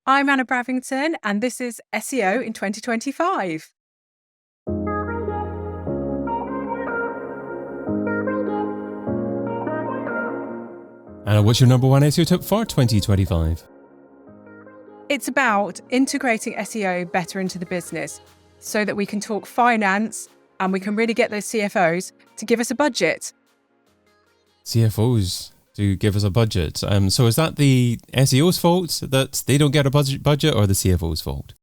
I'm Anna Bravington, and this is SEO in 2025. Anna, what's your number one SEO tip for 2025? It's about integrating SEO better into the business so that we can talk finance and we can really get those CFOs to give us a budget. CFOs to give us a budget. So is that the SEO's fault that they don't get a budget or the CFO's fault?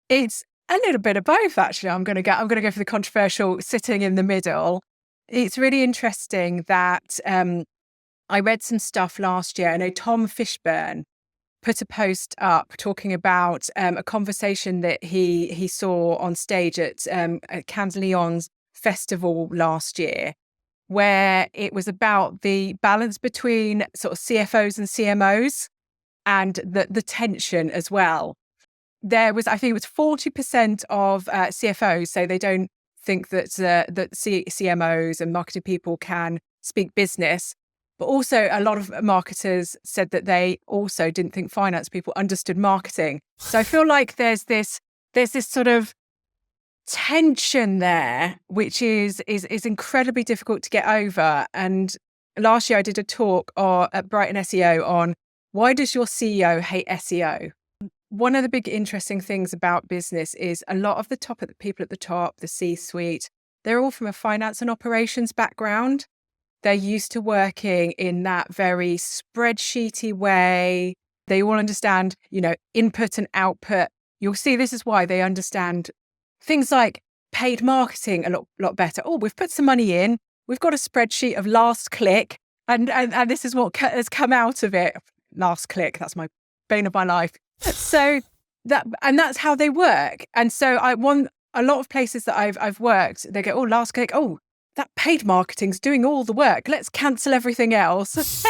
It's a little bit of both, actually. I'm going to go for the controversial sitting in the middle. It's really interesting that I read some stuff last year. I know Tom Fishburn put a post up talking about a conversation that he saw on stage at Cannes Lyon's festival last year, where it was about the balance between sort of CFOs and CMOs and the tension as well. There was, I think it was 40% of CFOs say they don't think that CMOs and marketing people can speak business. But also a lot of marketers said that they also didn't think finance people understood marketing. So I feel like there's this sort of tension there, which is incredibly difficult to get over. And last year I did a talk at Brighton SEO on why does your CEO hate SEO? One of the big interesting things about business is a lot of the people at the top, the C-suite, they're all from a finance and operations background. They're used to working in that very spreadsheety way. They all understand, input and output. You'll see this is why they understand things like paid marketing a lot better. Oh, we've put some money in. We've got a spreadsheet of last click, and this is what has come out of it. Last click. That's my bane of my life. So that's how they work. And so a lot of places that I've worked, they go, oh, last click. Oh, that paid marketing's doing all the work. Let's cancel everything else.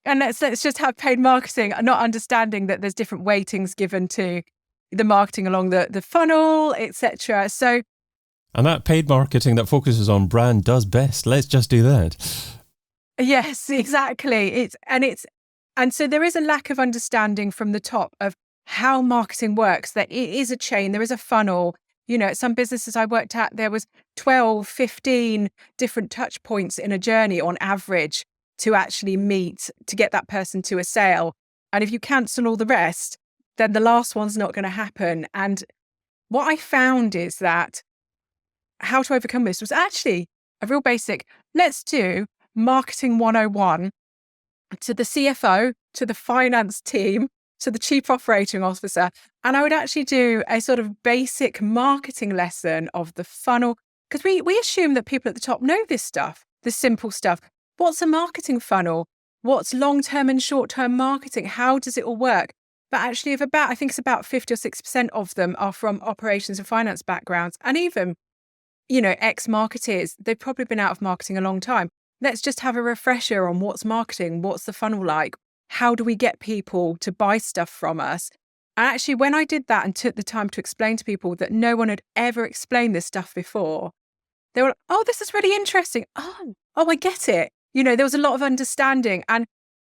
And let's just have paid marketing, not understanding that there's different weightings given to the marketing along the funnel, etc. So, and that paid marketing that focuses on brand does best. Let's just do that. Yes, exactly. And so there is a lack of understanding from the top of how marketing works, that it is a chain, there is a funnel. At some businesses I worked at, there was 12, 15 different touch points in a journey on average to actually meet, to get that person to a sale. And if you cancel all the rest, then the last one's not going to happen. And what I found is that how to overcome this was actually a real basic, let's do marketing 101 to the CFO, to the finance team, to the chief operating officer. And I would actually do a sort of basic marketing lesson of the funnel, because we assume that people at the top know this stuff, this simple stuff. What's a marketing funnel? What's long-term and short-term marketing? How does it all work? But actually, I think it's about 50 or 60% of them are from operations and finance backgrounds. And even, ex-marketeers, they've probably been out of marketing a long time. Let's just have a refresher on what's marketing, what's the funnel like? How do we get people to buy stuff from us? And actually, when I did that and took the time to explain to people that no one had ever explained this stuff before, they were like, oh, this is really interesting. Oh, I get it. There was a lot of understanding. And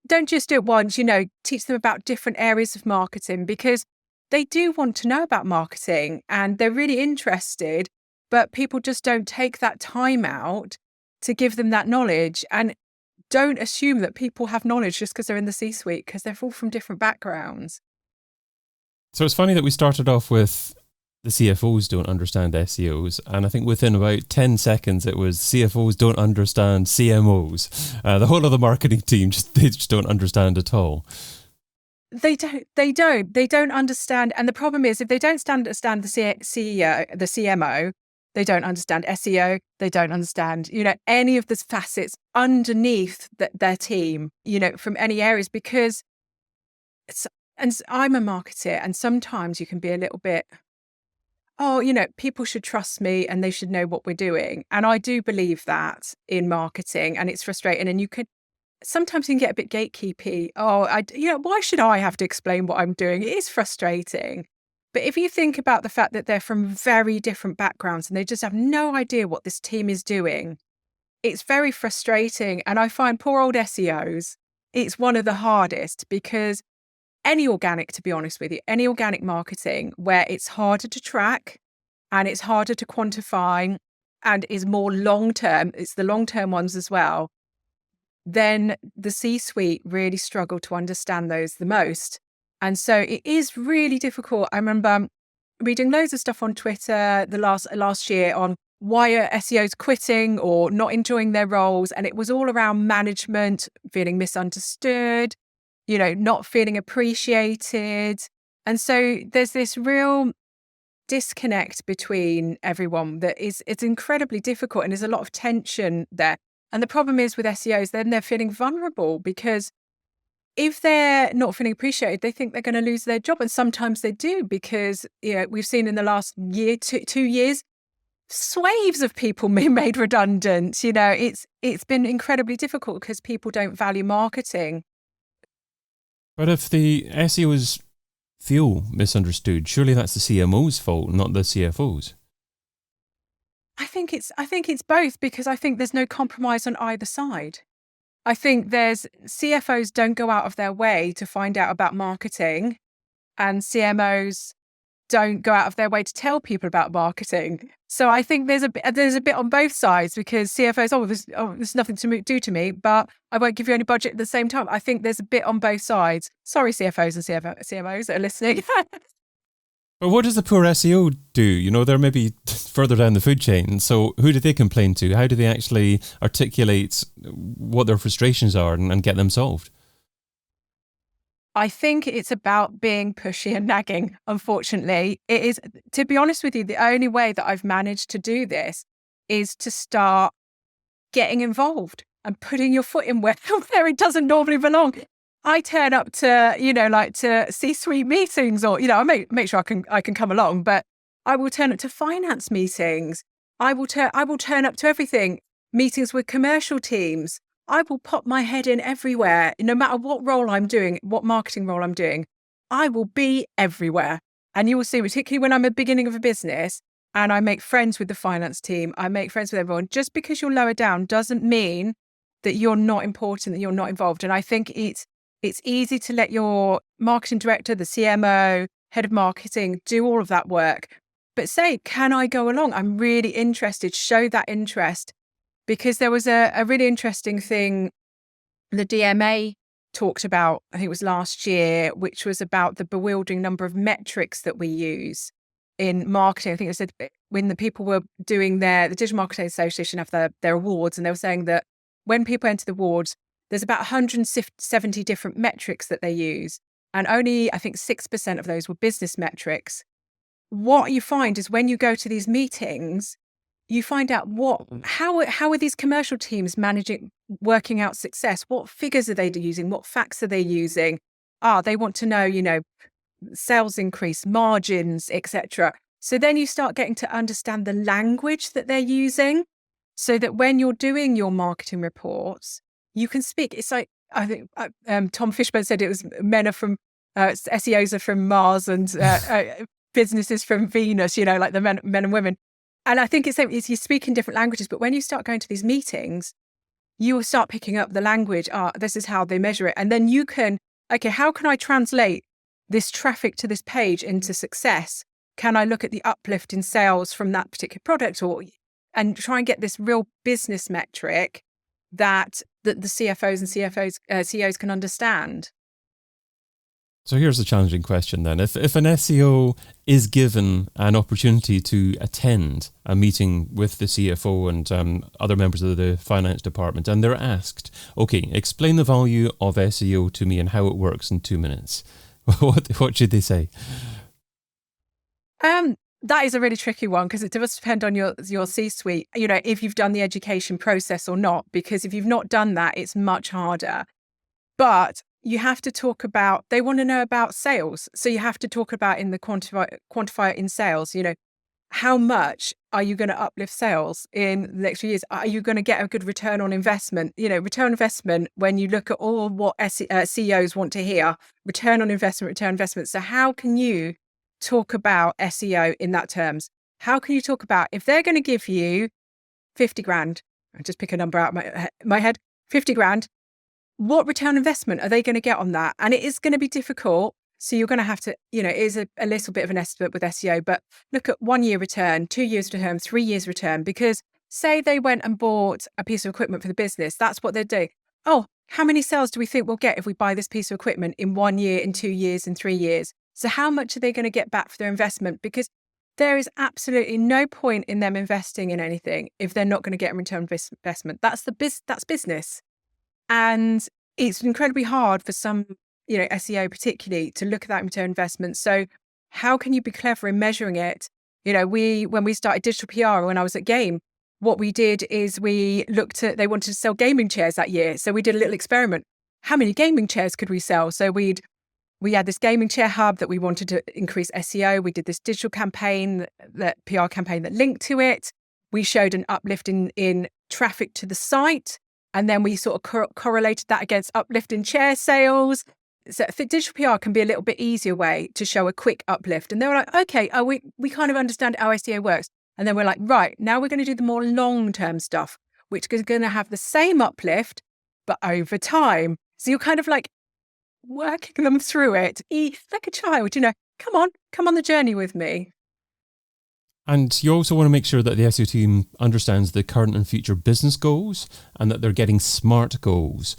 don't just do it once, teach them about different areas of marketing, because they do want to know about marketing and they're really interested, but people just don't take that time out to give them that knowledge. And don't assume that people have knowledge just because they're in the C-suite, because they're all from different backgrounds. So it's funny that we started off with the CFOs don't understand SEOs. And I think within about 10 seconds, it was CFOs don't understand CMOs. The whole of the marketing team, they just don't understand at all. They don't understand. And the problem is, if they don't understand the CEO, the CMO, they don't understand SEO. They don't understand, any of the facets underneath their team, from any areas, because I'm a marketer, and sometimes you can be a little bit, people should trust me and they should know what we're doing. And I do believe that in marketing, and it's frustrating. And sometimes you can get a bit gatekeepy. Why should I have to explain what I'm doing? It is frustrating. But if you think about the fact that they're from very different backgrounds and they just have no idea what this team is doing, it's very frustrating. And I find poor old SEOs, it's one of the hardest, because any organic, to be honest with you, any organic marketing where it's harder to track and it's harder to quantify and is more long-term, it's the long-term ones as well, then the C-suite really struggle to understand those the most. And so it is really difficult. I remember reading loads of stuff on Twitter the last year on why are SEOs quitting or not enjoying their roles. And it was all around management, feeling misunderstood, not feeling appreciated. And so there's this real disconnect between everyone that it's incredibly difficult, and there's a lot of tension there. And the problem is with SEOs, then they're feeling vulnerable because if they're not feeling appreciated, they think they're going to lose their job. And sometimes they do, because we've seen in the last year, 2 years, swaves of people being made redundant. It's been incredibly difficult because people don't value marketing. But if the SEOs feel misunderstood, surely that's the CMO's fault, not the CFOs. I think it's both, because I think there's no compromise on either side. I think there's CFOs don't go out of their way to find out about marketing, and CMOs don't go out of their way to tell people about marketing. So I think there's a bit on both sides, because CFOs, there's nothing to do to me, but I won't give you any budget at the same time. I think there's a bit on both sides. Sorry, CFOs and CMOs that are listening. But what does the poor SEO do? They're maybe further down the food chain. So who do they complain to? How do they actually articulate what their frustrations are and get them solved? I think it's about being pushy and nagging, unfortunately. It is, to be honest with you, the only way that I've managed to do this is to start getting involved and putting your foot in where it doesn't normally belong. I turn up to, to C-suite meetings, or, I make sure I can come along, but I will turn up to finance meetings. I will turn up to everything, meetings with commercial teams. I will pop my head in everywhere, no matter what role I'm doing, what marketing role I'm doing. I will be everywhere. And you will see, particularly when I'm at the beginning of a business and I make friends with the finance team, I make friends with everyone. Just because you're lower down doesn't mean that you're not important, that you're not involved. And I think it's easy to let your marketing director, the CMO, head of marketing, do all of that work. But say, can I go along? I'm really interested. Show that interest. Because there was a really interesting thing the DMA talked about, I think it was last year, which was about the bewildering number of metrics that we use in marketing. I think it said when the people were doing the Digital Marketing Association have their awards, and they were saying that when people enter the awards, there's about 170 different metrics that they use. And only, I think, 6% of those were business metrics. What you find is when you go to these meetings, you find out how are these commercial teams working out success? What figures are they using? What facts are they using? They want to know, sales increase, margins, etc. So then you start getting to understand the language that they're using, so that when you're doing your marketing reports, you can speak. It's like, I think Tom Fishburne said it was SEOs are from Mars and businesses from Venus, like the men and women. And I think it's you speak in different languages, but when you start going to these meetings, you will start picking up the language. This is how they measure it. And then you can, how can I translate this traffic to this page into success? Can I look at the uplift in sales from that particular product, and try and get this real business metric that the CFOs and CEOs can understand? So here's the challenging question then. If an SEO is given an opportunity to attend a meeting with the CFO and other members of the finance department, and they're asked, okay, explain the value of SEO to me and how it works in 2 minutes, what should they say? That is a really tricky one, because it does depend on your C-suite, if you've done the education process or not, because if you've not done that, it's much harder. But you have to talk about, they want to know about sales. So you have to talk about in the quantify it in sales, how much are you going to uplift sales in the next few years? Are you going to get a good return on investment? Return on investment, when you look at all what CEOs want to hear, return on investment. So how can you talk about SEO in that terms? How can you talk about, if they're going to give you 50 grand, I just pick a number out of my head, 50 grand, what return on investment are they going to get on that? And it is going to be difficult So you're going to have to, it is a little bit of an estimate with SEO, but look at 1 year return, 2 years return, 3 years return, because say they went and bought a piece of equipment for the business, that's what they're doing. Oh, how many sales do we think we'll get if we buy this piece of equipment in 1 year, in 2 years, in 3 years? So how much are they going to get back for their investment? Because there is absolutely no point in them investing in anything if they're not going to get a return on investment. That's business. And it's incredibly hard for some, SEO particularly, to look at that return on investment. So how can you be clever in measuring it? When we started digital PR, when I was at Game, what we did is they wanted to sell gaming chairs that year. So we did a little experiment. How many gaming chairs could we sell? So we had this gaming chair hub that we wanted to increase SEO. We did this digital campaign, that PR campaign that linked to it. We showed an uplift in traffic to the site. And then we sort of correlated that against uplift in chair sales. So digital PR can be a little bit easier way to show a quick uplift. And they were like, okay, we kind of understand how SEO works. And then we're like, right, now we're going to do the more long-term stuff, which is going to have the same uplift, but over time. So you're kind of like working them through it, like a child, come on the journey with me. And you also want to make sure that the SEO team understands the current and future business goals and that they're getting SMART goals.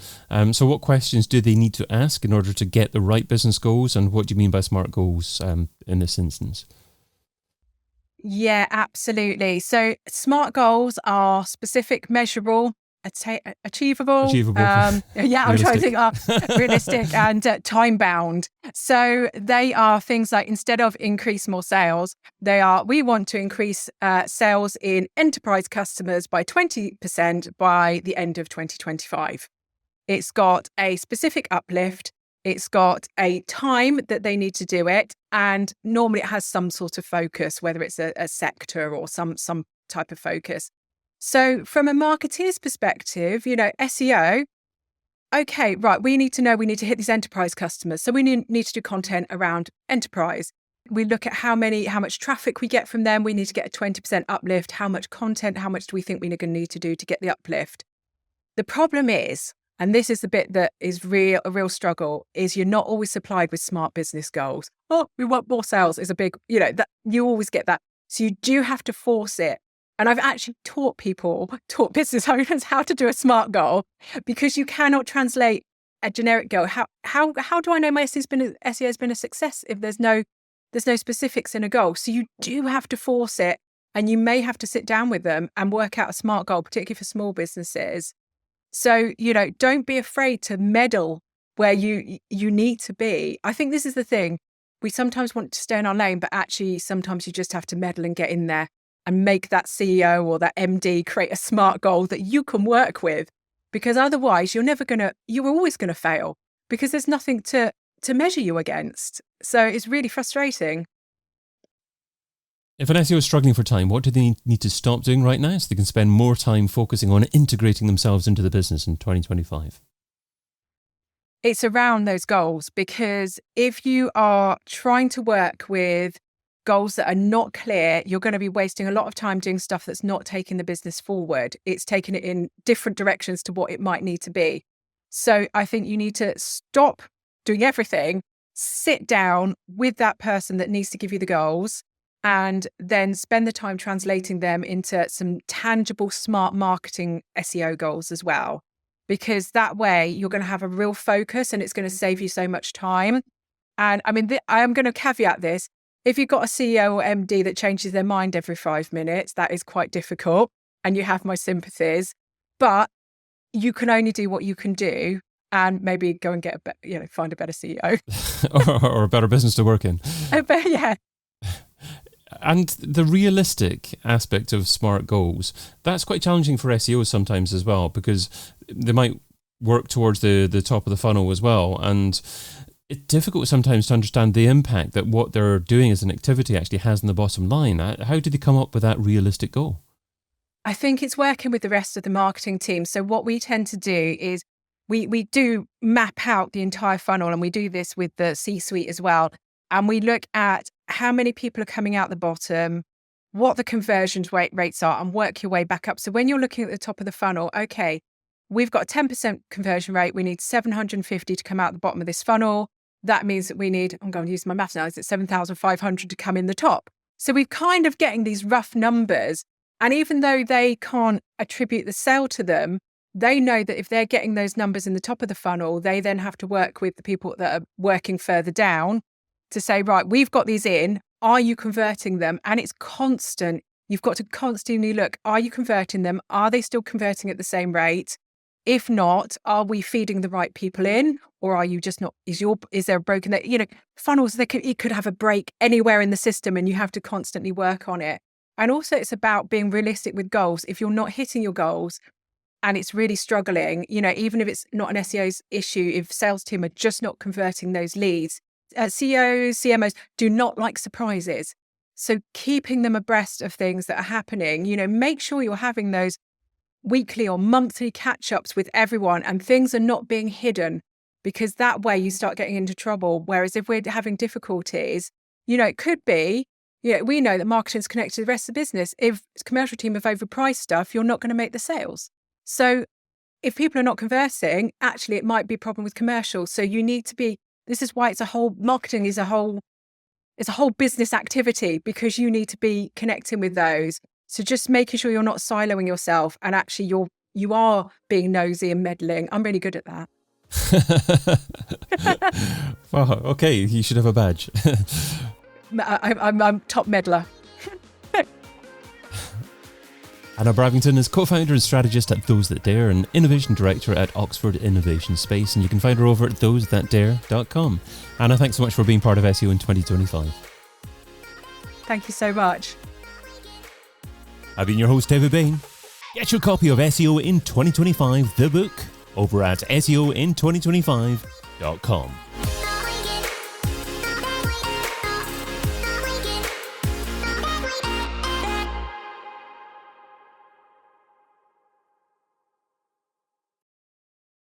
So what questions do they need to ask in order to get the right business goals? And what do you mean by SMART goals in this instance? Yeah, absolutely. So SMART goals are specific, measurable, achievable. I'm trying to think realistic and time bound. So they are things like, instead of increase more sales, we want to increase sales in enterprise customers by 20% by the end of 2025. It's got a specific uplift. It's got a time that they need to do it. And normally it has some sort of focus, whether it's a sector or some type of focus. So from a marketeer's perspective, SEO, okay, right, we need to hit these enterprise customers. So we need to do content around enterprise. We look at how much traffic we get from them. We need to get a 20% uplift. How much content, how much do we think we're going to need to do to get the uplift? The problem is, and this is the bit that is a real struggle, is you're not always supplied with SMART business goals. Oh, we want more sales is a big, that you always get that. So you do have to force it. And I've actually taught business owners how to do a SMART goal, because you cannot translate a generic goal. How do I know my SEO has been a success if there's no specifics in a goal? So you do have to force it, and you may have to sit down with them and work out a SMART goal, particularly for small businesses. So, don't be afraid to meddle where you need to be. I think this is the thing. We sometimes want to stay in our lane, but actually sometimes you just have to meddle and get in there and make that CEO or that MD create a SMART goal that you can work with, because otherwise you're always going to fail, because there's nothing to measure you against. So it's really frustrating. If an SEO is struggling for time, what do they need to stop doing right now so they can spend more time focusing on integrating themselves into the business in 2025? It's around those goals, because if you are trying to work with goals that are not clear, you're going to be wasting a lot of time doing stuff that's not taking the business forward. It's taking it in different directions to what it might need to be. So I think you need to stop doing everything, sit down with that person that needs to give you the goals, and then spend the time translating them into some tangible, smart marketing SEO goals as well. Because that way you're going to have a real focus, and it's going to save you so much time. And I mean, I am going to caveat this. If you've got a CEO or MD that changes their mind every 5 minutes, that is quite difficult, and you have my sympathies. But you can only do what you can do, and maybe go and get find a better CEO or a better business to work in. Yeah. And the realistic aspect of SMART goals, that's quite challenging for SEOs sometimes as well, because they might work towards the top of the funnel as well. And it's difficult sometimes to understand the impact that what they're doing as an activity actually has in the bottom line. How do they come up with that realistic goal? I think it's working with the rest of the marketing team. So what we tend to do is we do map out the entire funnel, and we do this with the C-suite as well. And we look at how many people are coming out the bottom, what the conversion rates are, and work your way back up. So when you're looking at the top of the funnel, okay, we've got a 10% conversion rate. We need 750 to come out the bottom of this funnel. that means that we need, I'm going to use my maths now, is it 7,500 to come in the top? So we're kind of getting these rough numbers. And even though they can't attribute the sale to them, they know that if they're getting those numbers in the top of the funnel, they then have to work with the people that are working further down to say, right, we've got these in. Are you converting them? And it's constant. You've got to constantly look, are you converting them? Are they still converting at the same rate? If not, are we feeding the right people in? Or are you just not, is there a broken, funnels, it could have a break anywhere in the system and you have to constantly work on it. And also it's about being realistic with goals. If you're not hitting your goals and it's really struggling, even if it's not an SEO's issue, if sales team are just not converting those leads, CEOs, CMOs do not like surprises. So keeping them abreast of things that are happening, make sure you're having those weekly or monthly catch-ups with everyone and things are not being hidden, because that way you start getting into trouble. Whereas if we're having difficulties, it could be, we know that marketing is connected to the rest of the business. If the commercial team have overpriced stuff, you're not going to make the sales. So if people are not conversing, actually it might be a problem with commercial. So you need to be, this is why marketing is a whole business activity, because you need to be connecting with those. So just making sure you're not siloing yourself and actually you are being nosy and meddling. I'm really good at that. Wow, okay, you should have a badge. I'm top meddler. Anna Bravington is co-founder and strategist at Those That Dare and innovation director at Oxford Innovation Space, and you can find her over at thosethatdare.com. Anna, thanks so much for being part of SEO in 2025. Thank you so much. I've been your host, David Bain. Get your copy of SEO in 2025, the book, over at SEOin2025.com.